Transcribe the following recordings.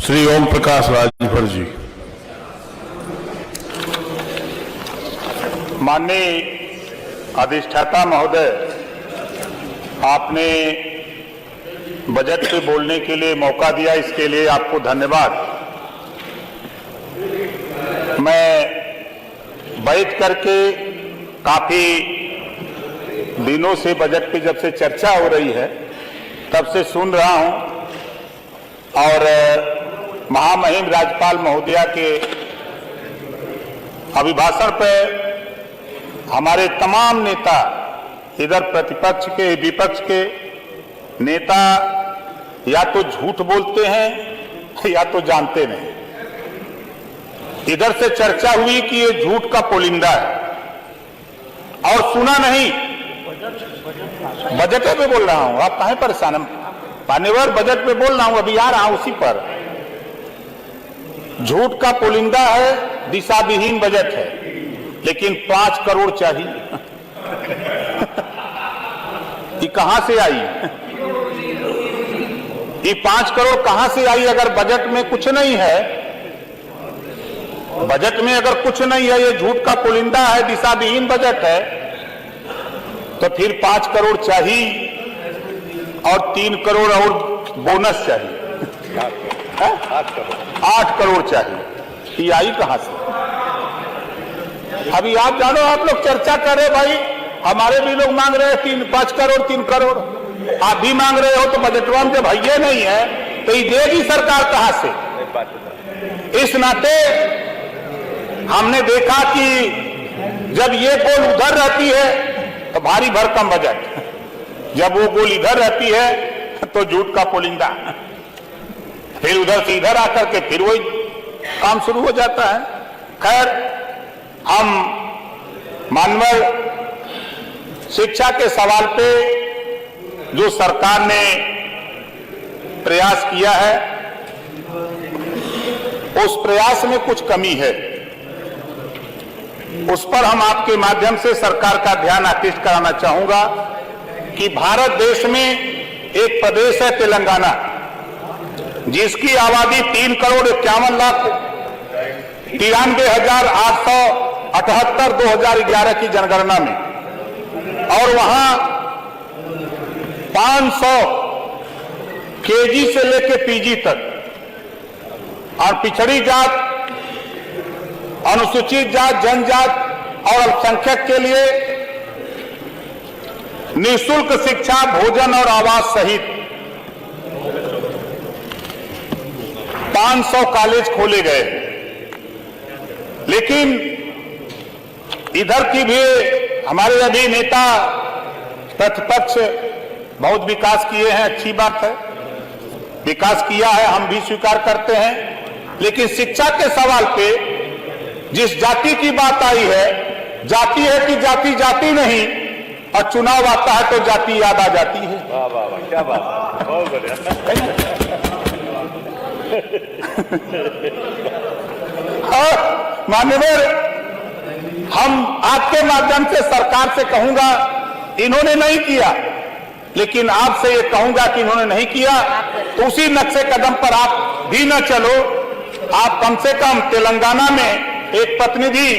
श्री ओम प्रकाश राजभर जी। माननीय अधिष्ठाता महोदय, आपने बजट पे बोलने के लिए मौका दिया, इसके लिए आपको धन्यवाद। मैं बैठ करके काफी दिनों से बजट पे जब से चर्चा हो रही है तब से सुन रहा हूं और महामहिम राज्यपाल महोदया के अभिभाषण पे हमारे तमाम नेता, इधर प्रतिपक्ष के विपक्ष के नेता, या तो झूठ बोलते हैं या तो जानते नहीं। इधर से चर्चा हुई कि ये झूठ का पोलिंदा है और सुना नहीं। बजट पे बोल रहा हूं, आप काहे परेशान? मान्यवर, बजट पे बोल रहा हूं, अभी आ रहा हूं उसी पर। झूठ का पोलिंदा है, दिशा विहीन बजट है, लेकिन 5 करोड़ चाहिए। ये कहां से आई? ये 5 करोड़ कहां से आई? अगर बजट में कुछ नहीं है, बजट में अगर कुछ नहीं है, ये झूठ का पुलिंदा है, दिशा विहीन बजट है, तो फिर 5 करोड़ चाहिए और 3 करोड़ और बोनस चाहिए। 8 करोड़ चाहिए। ये आई कहां से? अभी आप जानो, आप लोग चर्चा करे भाई, हमारे भी लोग मांग रहे हैं 5 करोड़ 3 करोड़, आप भी मांग रहे हो, तो बजटवा में जब भैया नहीं है तो ये देगी सरकार कहां से? इस नाते हमने देखा कि जब ये गोल उधर रहती है तो भारी भरकम बजट, जब वो गोल इधर रहती है तो झूठ का पोलिंदा, फिर उधर से इधर आकर के फिर वही काम शुरू हो जाता है। खैर, हम मानव शिक्षा के सवाल पे जो सरकार ने प्रयास किया है, उस प्रयास में कुछ कमी है, उस पर हम आपके माध्यम से सरकार का ध्यान आकृष्ट कराना चाहूंगा कि भारत देश में एक प्रदेश है तेलंगाना, जिसकी आबादी 3 करोड़ 51 लाख 93,878 2011 की जनगणना में, और वहां 500 केजी से लेकर पीजी तक, और पिछड़ी जात, अनुसूचित जात, जनजात और अल्पसंख्यक के लिए निःशुल्क शिक्षा, भोजन और आवास सहित 500 कॉलेज खोले गए। लेकिन इधर की भी हमारे अभी नेता प्रतिपक्ष बहुत विकास किए हैं, अच्छी बात है, विकास किया है, हम भी स्वीकार करते हैं। लेकिन शिक्षा के सवाल पे जिस जाति की बात आई है, जाति है कि जाति जाति नहीं, और चुनाव आता है तो जाति याद आ जाती है। वाह वाह वाह, क्या बात, बहुत बढ़िया। और माननीय, हम आपके माध्यम से सरकार से कहूंगा, इन्होंने नहीं किया, लेकिन आपसे ये कहूंगा कि इन्होंने नहीं किया तो उसी नक्शे कदम पर आप भी न चलो। आप कम से कम तेलंगाना में एक प्रतिनिधि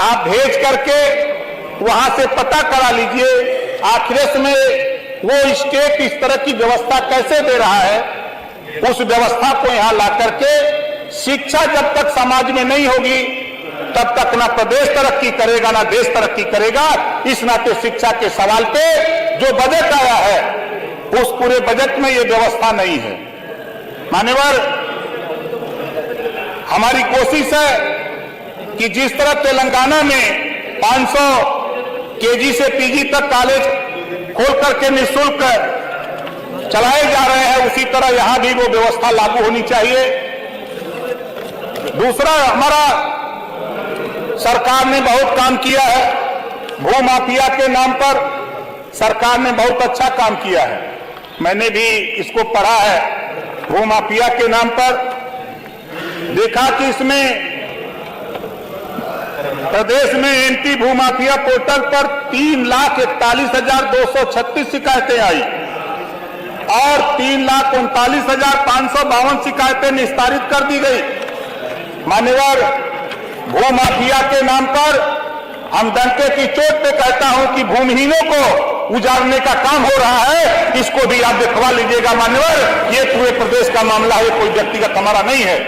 आप भेज करके वहां से पता करा लीजिए, आखिर में वो स्टेट इस तरह की व्यवस्था कैसे दे रहा है। उस व्यवस्था को यहां ला करके, शिक्षा जब तक समाज में नहीं होगी तब तक ना प्रदेश तरक्की करेगा ना देश तरक्की करेगा। इस नाते शिक्षा के सवाल पे जो बजट आया है, उस पूरे बजट में ये व्यवस्था नहीं है। मान्यवर, हमारी कोशिश है कि जिस तरह तेलंगाना में 500 केजी से पीजी तक कॉलेज खोल करके निःशुल्क चलाए जा रहे हैं, उसी तरह यहां भी वो व्यवस्था लागू होनी चाहिए। दूसरा, हमारा सरकार ने बहुत काम किया है, भू माफिया के नाम पर सरकार ने बहुत अच्छा काम किया है। मैंने भी इसको पढ़ा है। भू माफिया के नाम पर देखा कि इसमें प्रदेश में एंटी भूमाफिया पोर्टल पर 3,41,236 शिकायतें आई और 3,39,552 शिकायतें निस्तारित कर दी गई। मान्यवर, भूमाफिया के नाम पर हम डंके की चोट पे कहता हूं कि भूमिहीनों को उजाड़ने का काम हो रहा है, इसको भी आप दिखवा लीजिएगा। मान्यवर, ये पूरे प्रदेश का मामला है, कोई व्यक्तिगत हमारा नहीं है।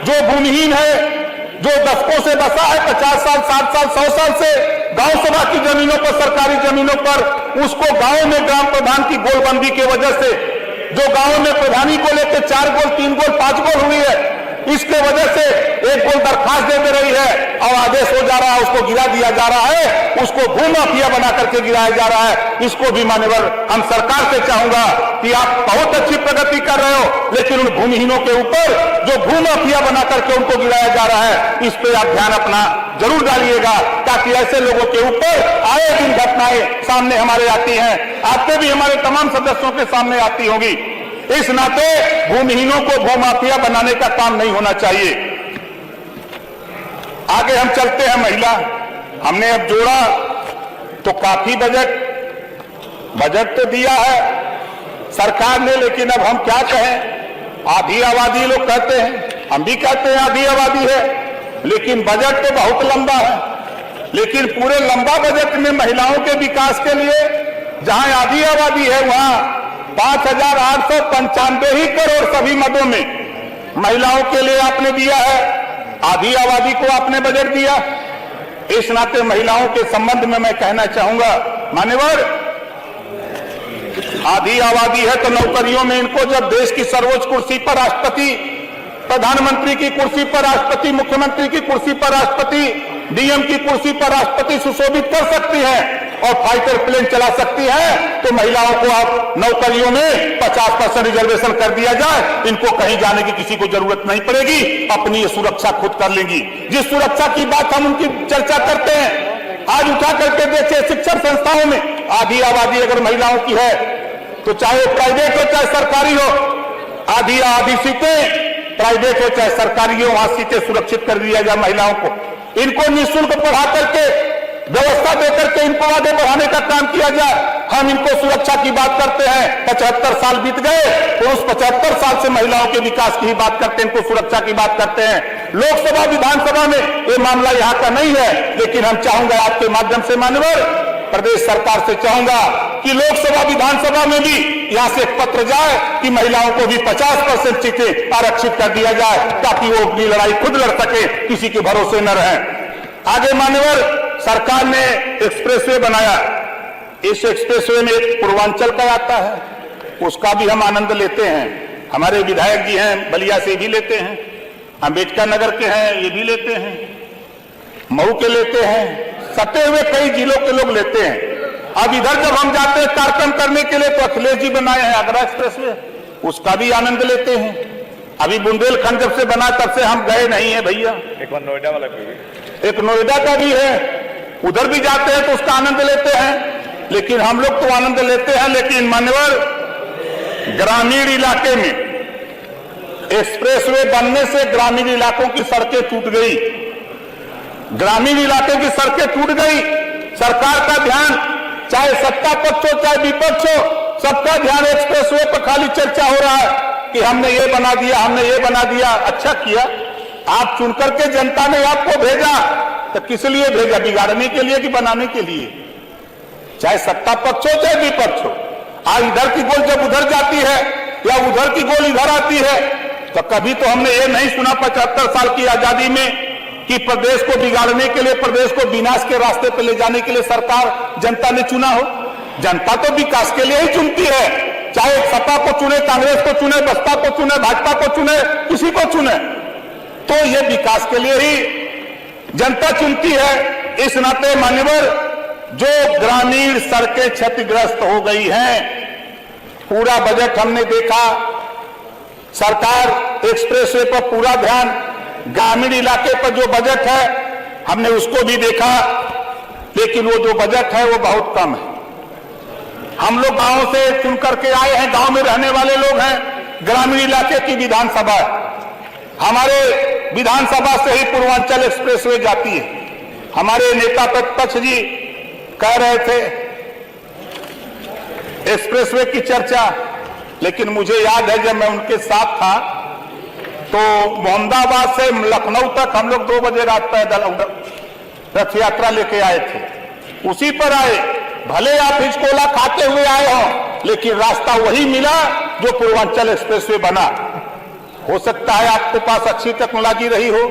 जो भूमिहीन है, जो दशकों से बसा है, 50 साल, 60 साल, 100 साल से गांव सभा की जमीनों पर, सरकारी जमीनों पर, उसको गांव में ग्राम प्रधान की गोलबंदी की वजह से, जो गांव में प्रधानी को लेकर 4 गोल, 3 गोल, 5 गोल हुई है, इसके वजह से 1 गोल दरखास्त दे रही है और आदेश हो जा रहा है, उसको गिरा दिया जा रहा है, उसको भूमाफिया बना करके गिराया जा रहा है। इसको भी मान्यवर हम सरकार से चाहूंगा कि आप बहुत अच्छी प्रगति कर रहे हो, लेकिन उन भूमिहीनों के ऊपर जो भूमाफिया बना करके उनको गिराया जा रहा है, इस पे आप ध्यान अपना जरूर डालिएगा, ताकि ऐसे लोगों के ऊपर आए दिन घटनाएं सामने हमारे आती हैं, आपके भी हमारे तमाम सदस्यों के सामने आती होंगी। इस नाते भूमिहीनों को भूमाफिया बनाने का काम नहीं होना चाहिए। आगे हम चलते हैं। महिला हमने अब जोड़ा तो काफी बजट तो दिया है सरकार ने, लेकिन अब हम क्या कहें, आधी आबादी लोग कहते हैं, हम भी कहते हैं आधी आबादी है, लेकिन बजट तो बहुत लंबा है। लेकिन पूरे लंबा बजट में महिलाओं के विकास के लिए जहां आधी आबादी है, वहां 5,895 ही करोड़ सभी मदों में महिलाओं के लिए आपने दिया है। आधी आबादी को आपने बजट दिया। इस नाते महिलाओं के संबंध में मैं कहना चाहूंगा, मान्यवर, आधी आबादी है तो नौकरियों में इनको जब देश की सर्वोच्च कुर्सी पर राष्ट्रपति, प्रधानमंत्री की कुर्सी पर राष्ट्रपति, मुख्यमंत्री की कुर्सी पर राष्ट्रपति, डीएम की कुर्सी पर राष्ट्रपति सुशोभित कर सकती है और फाइटर प्लेन चला सकती है, तो महिलाओं को आप नौकरियों में 50% रिजर्वेशन कर दिया जाए, इनको कहीं जाने की किसी को जरूरत नहीं पड़ेगी, अपनी ये सुरक्षा खुद कर लेंगी। जिस सुरक्षा की बात हम उनकी चर्चा करते हैं, आज उठा करके देखिए शिक्षण संस्थाओं में आधी आबादी अगर महिलाओं की है, तो चाहे प्राइवेट हो चाहे सरकारी हो, आधी सीटें प्राइवेट हो चाहे सरकारी हो, वहां सीटें सुरक्षित कर दिया जाए महिलाओं को। इनको निःशुल्क पढ़ा करके, व्यवस्था देकर के इनको आगे बढ़ाने का काम किया जाए। हम इनको सुरक्षा की बात करते हैं, 75 साल बीत गए तो उस 75 साल से महिलाओं के विकास की ही बात करते हैं, इनको सुरक्षा की बात करते हैं। लोकसभा विधानसभा में ये मामला यहाँ का नहीं है, लेकिन हम चाहूंगा आपके माध्यम से मान्यवर प्रदेश सरकार से चाहूंगा कि लोकसभा विधानसभा में भी यहां से एक पत्र जाए कि महिलाओं को भी 50% सीटें आरक्षित कर दिया जाए, ताकि वो अपनी लड़ाई खुद लड़ सके, किसी के भरोसे न रहें। आगे मान्यवर, सरकार ने एक्सप्रेसवे बनाया। इस एक्सप्रेसवे में एक पूर्वांचल का आता है, उसका भी हम आनंद लेते हैं। हमारे विधायक जी हैं, बलिया से भी लेते हैं, अंबेडकर नगर के हैं, ये भी लेते हैं, मऊ के लेते हैं, सटे हुए कई जिलों के लोग लेते हैं। अब इधर जब हम जाते हैं कार्यक्रम करने के लिए, तो अखिलेश जी बनाए हैं आगरा एक्सप्रेसवे, उसका भी आनंद लेते हैं। अभी बुंदेलखंड जब से बना तब से हम गए नहीं है भैया। एक नोएडा वाला भी, एक नोएडा का भी है, उधर भी जाते हैं तो उसका आनंद लेते हैं। लेकिन हम लोग तो आनंद लेते हैं, लेकिन मान्यवर ग्रामीण इलाके में एक्सप्रेसवे बनने से ग्रामीण इलाकों की सड़कें टूट गई, ग्रामीण इलाके की सड़कें टूट गई। सरकार का ध्यान, चाहे सत्ता पक्ष हो चाहे विपक्ष हो, सबका ध्यान एक्सप्रेसवे पर खाली चर्चा हो रहा है कि हमने ये बना दिया, हमने ये बना दिया। अच्छा किया, आप चुनकर के जनता ने आपको भेजा, तो किस लिए भेजा? बिगाड़ने के लिए कि बनाने के लिए? चाहे सत्ता पक्ष हो चाहे विपक्ष हो, आज इधर की गोल जब उधर जाती है या उधर की गोल इधर आती है, तो कभी तो हमने ये नहीं सुना 75 साल की आजादी में कि प्रदेश को बिगाड़ने के लिए, प्रदेश को विनाश के रास्ते पर ले जाने के लिए सरकार जनता ने चुना हो। जनता तो विकास के लिए ही चुनती है, चाहे सपा को चुने, कांग्रेस को चुने, बसपा को चुने, भाजपा को चुने, किसी को चुने, तो ये विकास के लिए ही जनता चुनती है। इस नाते मान्यवर, जो ग्रामीण सड़कें क्षतिग्रस्त हो गई हैं, पूरा बजट हमने देखा, सरकार एक्सप्रेसवे पर पूरा ध्यान, ग्रामीण इलाके पर जो बजट है हमने उसको भी देखा, लेकिन वो जो बजट है वो बहुत कम है। हम लोग गांव से चुन करके आए हैं, गांव में रहने वाले लोग हैं, ग्रामीण इलाके की विधानसभा है, हमारे विधानसभा से ही पूर्वांचल एक्सप्रेसवे जाती है। हमारे नेता प्रतिपक्ष जी कह रहे थे एक्सप्रेसवे की चर्चा, लेकिन मुझे याद है जब मैं उनके साथ था तो मोहम्मदाबाद से लखनऊ तक हम लोग 2 बजे रात पैदल रथ यात्रा लेके आए थे। उसी पर आए, भले आप हिचकोला खाते हुए आए हो, लेकिन रास्ता वही मिला जो पूर्वांचल एक्सप्रेसवे बना। हो सकता है आपके पास अच्छी टेक्नोलॉजी रही हो,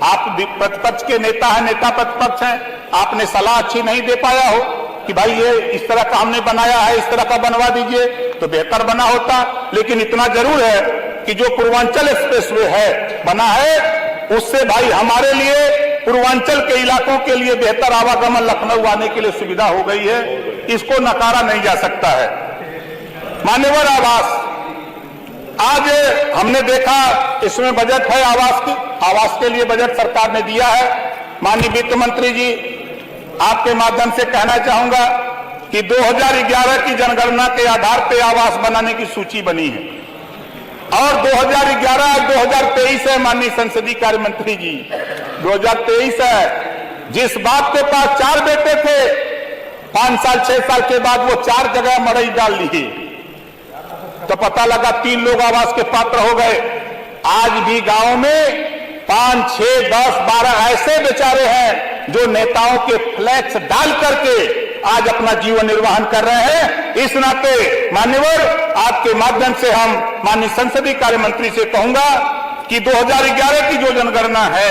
आप प्रतिपक्ष के नेता हैं, नेता प्रतिपक्ष हैं, आपने सलाह अच्छी नहीं दे पाया हो कि भाई ये इस तरह का हमने बनाया है, इस तरह का बनवा दीजिए तो बेहतर बना होता। लेकिन इतना जरूर है कि जो पूर्वांचल एक्सप्रेसवे है बना है, उससे भाई हमारे लिए पूर्वांचल के इलाकों के लिए बेहतर आवागमन लखनऊ आने के लिए सुविधा हो गई है, इसको नकारा नहीं जा सकता है। मान्यवर आवास, आज हमने देखा इसमें बजट है आवास के लिए बजट सरकार ने दिया है। माननीय वित्त मंत्री जी, आपके माध्यम से कहना चाहूंगा कि 2011 की जनगणना के आधार पर आवास बनाने की सूची बनी है और 2011-2023 है। माननीय संसदीय कार्य मंत्री जी, 2023 है। जिस बाप के पास 4 बेटे थे, 5 साल 6 साल के बाद वो 4 जगह मड़ई डाल ली तो पता लगा 3 लोग आवास के पात्र हो गए। आज भी गांव में 5, 6, 10, 12 ऐसे बेचारे हैं जो नेताओं के फ्लैक्स डाल करके आज अपना जीवन निर्वाहन कर रहे हैं। इस नाते मान्यवर, आपके माध्यम से हम माननीय संसदीय कार्य मंत्री से कहूंगा कि 2011 की जो जनगणना है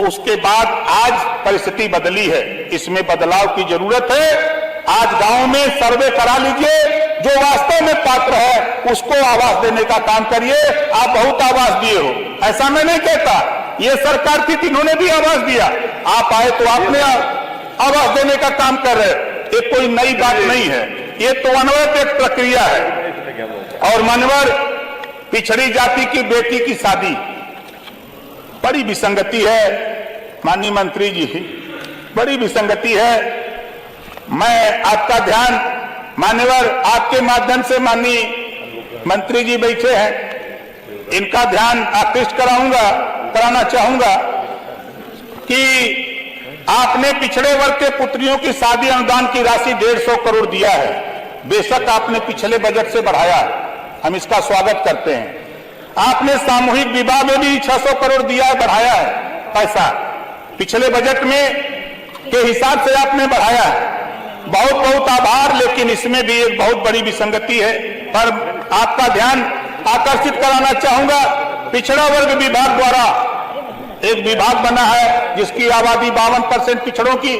उसके बाद आज परिस्थिति बदली है, इसमें बदलाव की जरूरत है। आज गांव में सर्वे करा लीजिए, जो वास्तव में पात्र है उसको आवास देने का काम करिए। आप बहुत आवास दिए हो, ऐसा मैं नहीं कहता, ये सरकार थी जिन्होंने भी आवास दिया, आप आए तो आपने आवास देने का काम कर रहे, ये कोई नई बात नहीं है, ये तो अनवरत एक प्रक्रिया है। और मानवर, पिछड़ी जाति की बेटी की शादी बड़ी विसंगति है। माननीय मंत्री जी, बड़ी विसंगति है। मैं आपका ध्यान मान्यवर, आपके माध्यम से माननीय मंत्री जी बैठे हैं, इनका ध्यान आकृष्ट कराना चाहूंगा कि आपने पिछड़े वर्ग के पुत्रियों की शादी अनुदान की राशि 150 करोड़ दिया है। बेशक आपने पिछले बजट से बढ़ाया है, हम इसका स्वागत करते हैं। आपने सामूहिक विवाह में भी 600 करोड़ दिया है, बढ़ाया है पैसा, पिछले बजट में के हिसाब से आपने बढ़ाया है, बहुत बहुत आभार। लेकिन इसमें भी एक बहुत बड़ी विसंगति है, पर आपका ध्यान आकर्षित कराना चाहूंगा। पिछड़ा वर्ग विभाग द्वारा एक विभाग बना है जिसकी आबादी 52% पिछड़ों की,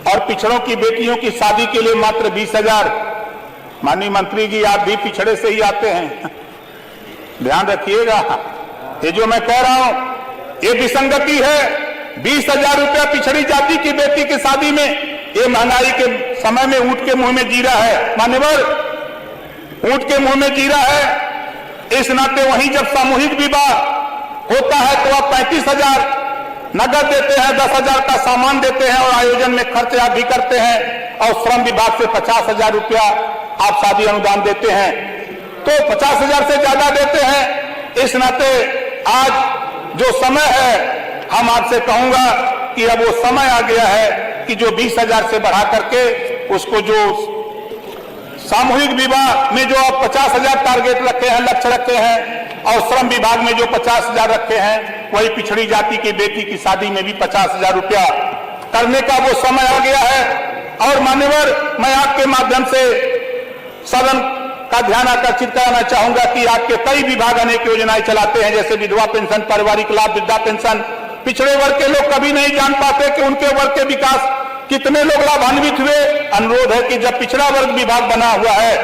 और पिछड़ों की बेटियों की शादी के लिए मात्र 20,000। माननीय मंत्री जी, आप भी पिछड़े से ही आते हैं, ध्यान रखिएगा। ये जो मैं कह रहा हूं ये विसंगति है। 20,000 रुपया पिछड़ी जाति की बेटी की शादी में, ये महंगाई के समय में ऊंट के मुंह में जीरा है। मान्यवर, ऊंट के मुंह में जीरा है। इस नाते वहीं जब सामूहिक विवाह होता है तो आप 35,000 नगद देते हैं, 10,000 का सामान देते हैं और आयोजन में खर्च आप भी करते हैं, और श्रम विभाग से 50,000 रुपया आप शादी अनुदान देते हैं, तो 50,000 से ज्यादा देते हैं। इस नाते आज जो समय है, हम आपसे कहूंगा कि अब वो समय आ गया है कि जो 20,000 से बढ़ा करके उसको, जो सामूहिक विवाह में जो आप 50,000 टारगेट रखे हैं, लक्ष्य रखे हैं, और श्रम विभाग में जो 50,000 रखे हैं, वही पिछड़ी जाति की बेटी की शादी में भी 50,000 रुपया करने का वो समय आ गया है। और मान्यवर, मैं आपके माध्यम से सदन का ध्यान आकर्षित कराना चाहूंगा कि आपके कई विभाग अनेक योजनाएं चलाते हैं, जैसे विधवा पेंशन, पारिवारिक लाभ, वृद्धा पेंशन। पिछड़े वर्ग के लोग कभी नहीं जान पाते कि उनके वर्ग के विकास कितने लोग लाभान्वित हुए। अनुरोध है कि जब पिछड़ा वर्ग विभाग बना हुआ है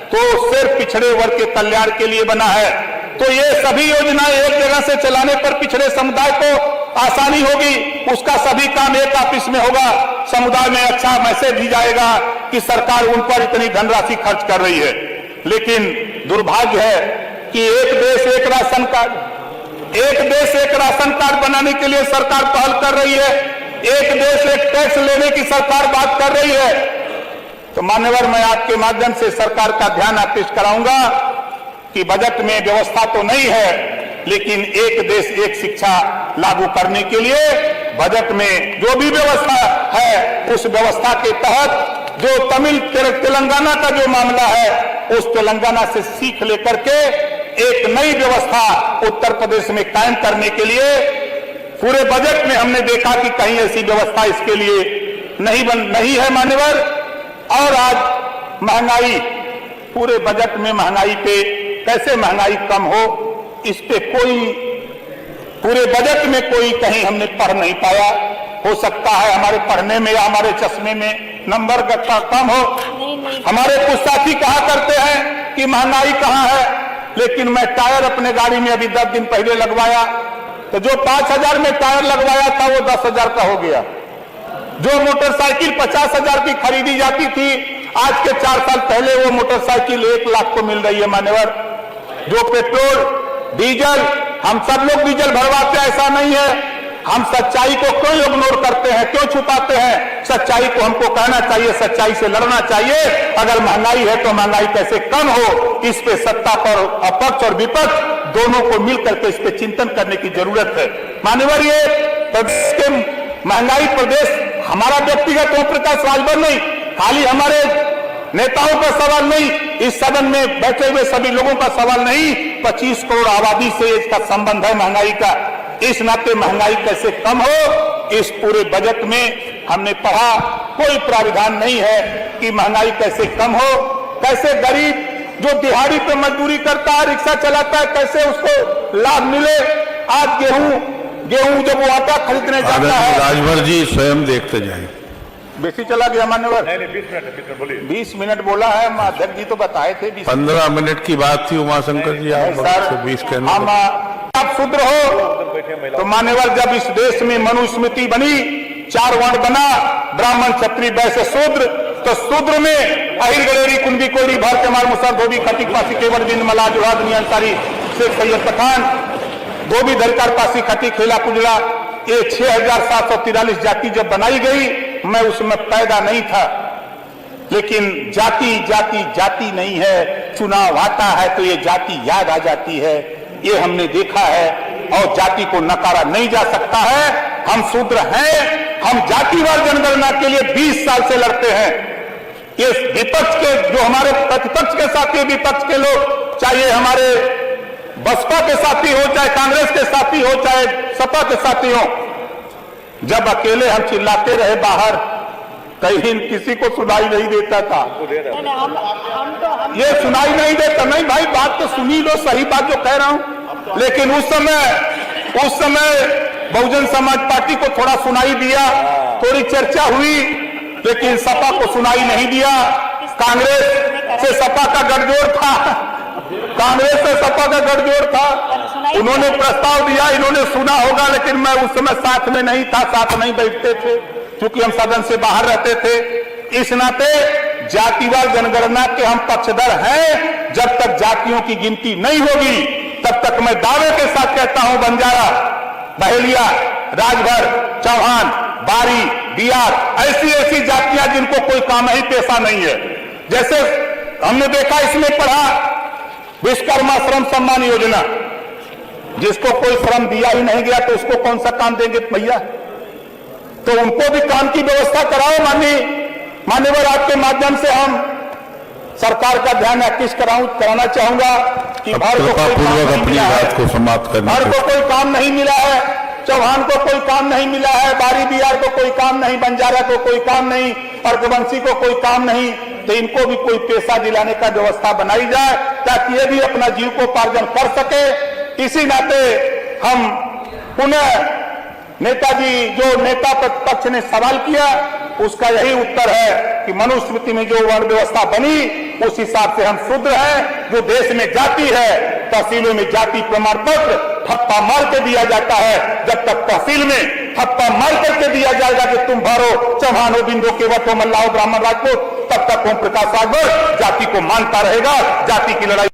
तो सिर्फ पिछड़े वर्ग के कल्याण के लिए बना है, तो ये सभी योजनाएं एक जगह से चलाने पर पिछड़े समुदाय को आसानी होगी, उसका सभी काम एक ऑफिस में होगा, समुदाय में अच्छा मैसेज भी जाएगा कि सरकार उन पर इतनी धनराशि खर्च कर रही है। लेकिन दुर्भाग्य है कि एक देश एक राशन कार्ड बनाने के लिए सरकार पहल कर रही है, एक देश एक टैक्स लेने की सरकार बात कर रही है। तो मान्यवर, मैं आपके माध्यम से सरकार का ध्यान आकृष्ट कराऊंगा कि बजट में व्यवस्था तो नहीं है, लेकिन एक देश एक शिक्षा लागू करने के लिए बजट में जो भी व्यवस्था है, उस व्यवस्था के तहत जो तेलंगाना का जो मामला है उस तेलंगाना से सीख लेकर के एक नई व्यवस्था उत्तर प्रदेश में कायम करने के लिए पूरे बजट में हमने देखा कि कहीं ऐसी व्यवस्था इसके लिए नहीं है मान्यवर। और आज महंगाई, पूरे बजट में महंगाई पे कैसे महंगाई कम हो, इस पे कोई पूरे बजट में कोई कहीं हमने पढ़ नहीं पाया। हो सकता है हमारे पढ़ने में या हमारे चश्मे में नंबर कम हो। हमारे कुछ साथी कहा करते हैं कि महंगाई कहाँ है, लेकिन मैं टायर अपने गाड़ी में अभी 10 दिन पहले लगवाया, तो जो 5,000 में टायर लगवाया था वो 10,000 का हो गया। जो मोटरसाइकिल 50,000 की खरीदी जाती थी, आज के 4 साल पहले वो मोटरसाइकिल 1 लाख को मिल रही है मान्यवर। जो पेट्रोल डीजल, हम सब लोग डीजल भरवाते हैं, ऐसा नहीं है। हम सच्चाई को क्यों इग्नोर करते हैं, क्यों छुपाते हैं? सच्चाई को हमको कहना चाहिए, सच्चाई से लड़ना चाहिए। अगर महंगाई है तो महंगाई कैसे कम हो, इस पे सत्ता पर अपक्ष और विपक्ष दोनों को मिलकर के इस पे चिंतन करने की जरूरत है मान्यवर। ये प्रदेश के महंगाई प्रदेश हमारा व्यक्तिगत ओम प्रकाश राजभर नहीं, खाली हमारे नेताओं का सवाल नहीं, इस सदन में बैठे हुए सभी लोगों का सवाल नहीं, 25 करोड़ आबादी से इसका संबंध है महंगाई का। इस नाते महंगाई कैसे कम हो, इस पूरे बजट में हमने पढ़ा कोई प्राविधान नहीं है कि महंगाई कैसे कम हो, कैसे गरीब जो दिहाड़ी पे मजदूरी करता है, रिक्शा चलाता है, कैसे उसको लाभ मिले। आज गेहूं जब वो आटा खरीदने जाता है, राजभर जी स्वयं देखते जाए। बेसी चला गया मान्यवर। 20 मिनट बोलिए। 20 मिनट बोला है, अध्यक्ष जी तो बताए थे 15 मिनट की बात थी उमाशंकर जी, आप 20 कहने हम आप शूद्र हो तो मान्यवर, जब इस देश में मनुस्मृति बनी, 4 वर्ण बना, ब्राह्मण क्षत्रिय वैश्य शूद्र, तो शूद्र में अहिर गलेरी कुंभी कोरी भर कमार मुसर धोबी खटिक पासी केवल बिंद मला जुहाद मियां अंसारी शेख सैयद पठान धोबी धरकार पासी खटी खेला कुजला, ये 6,743 जाति जब बनाई गई, मैं उसमें पैदा नहीं था। लेकिन जाति जाति जाति नहीं है, चुनाव आता है तो ये जाति याद आ जाती है, ये हमने देखा है। और जाति को नकारा नहीं जा सकता है। हम शूद्र हैं, हम जातिवार जनगणना के लिए 20 साल से लड़ते हैं। ये विपक्ष के जो हमारे प्रतिपक्ष के साथी, विपक्ष के लोग, चाहे हमारे बसपा के साथी हो, चाहे कांग्रेस के साथी हो, चाहे सपा के साथी हो, जब अकेले हम चिल्लाते रहे बाहर, कहीं किसी को सुनाई नहीं देता था। ये सुनाई नहीं देता, नहीं भाई बात तो सुनी लो, सही बात जो कह रहा हूं। लेकिन उस समय बहुजन समाज पार्टी को थोड़ा सुनाई दिया, थोड़ी चर्चा हुई, लेकिन सपा को सुनाई नहीं दिया। कांग्रेस से सपा का गठजोड़ था, कांग्रेस से सपा का गठजोड़ था, उन्होंने प्रस्ताव दिया, इन्होंने सुना होगा, लेकिन मैं उस समय साथ में नहीं था, साथ नहीं बैठते थे, क्योंकि हम सदन से बाहर रहते थे। इस नाते जातिवार जनगणना के हम पक्षधर हैं। जब तक जातियों की गिनती नहीं होगी, तब तक मैं दावे के साथ कहता हूं, बंजारा, बहेलिया, राजभर, चौहान, बारी, बिहार, ऐसी जातियां जिनको कोई काम ही पेशा नहीं है। जैसे हमने देखा, इसमें पढ़ा विश्वकर्मा श्रम सम्मान योजना, जिसको कोई श्रम दिया ही नहीं गया तो उसको कौन सा काम देंगे भैया? तो उनको भी काम की व्यवस्था कराओ। मान्यवर, आपके माध्यम से हम सरकार का ध्यान आकृष्ट कराना चाहूंगा कि भर को कोई काम नहीं मिला है, भर को कोई काम नहीं मिला है, चौहान को कोई काम नहीं मिला है, बारी बिहार को कोई काम नहीं, बंजारा को कोई काम नहीं, और रघुवंशी को कोई काम नहीं, तो इनको भी कोई पैसा दिलाने का व्यवस्था बनाई जाए, ताकि ये भी अपना जीविकोपार्जन कर सके। इसी नाते हम पुनः नेताजी, जो नेता प्रतिपक्ष ने सवाल किया, उसका यही उत्तर है कि मनुस्मृति में जो वर्ण व्यवस्था बनी, उस हिसाब से हम शूद्र हैं। जो देश में जाति है, तहसीलों में जाति प्रमाण पत्र ठप्पा मार के दिया जाता है। जब तक तहसील में ठप्पा मार करके दिया जाएगा कि तुम भरो, चौहान हो, बिंदो, केवट हो, मल्लाह हो, ब्राह्मण, राजपूत, तब तक ओम प्रकाश राजभर जाति को मानता रहेगा। जाति की लड़ाई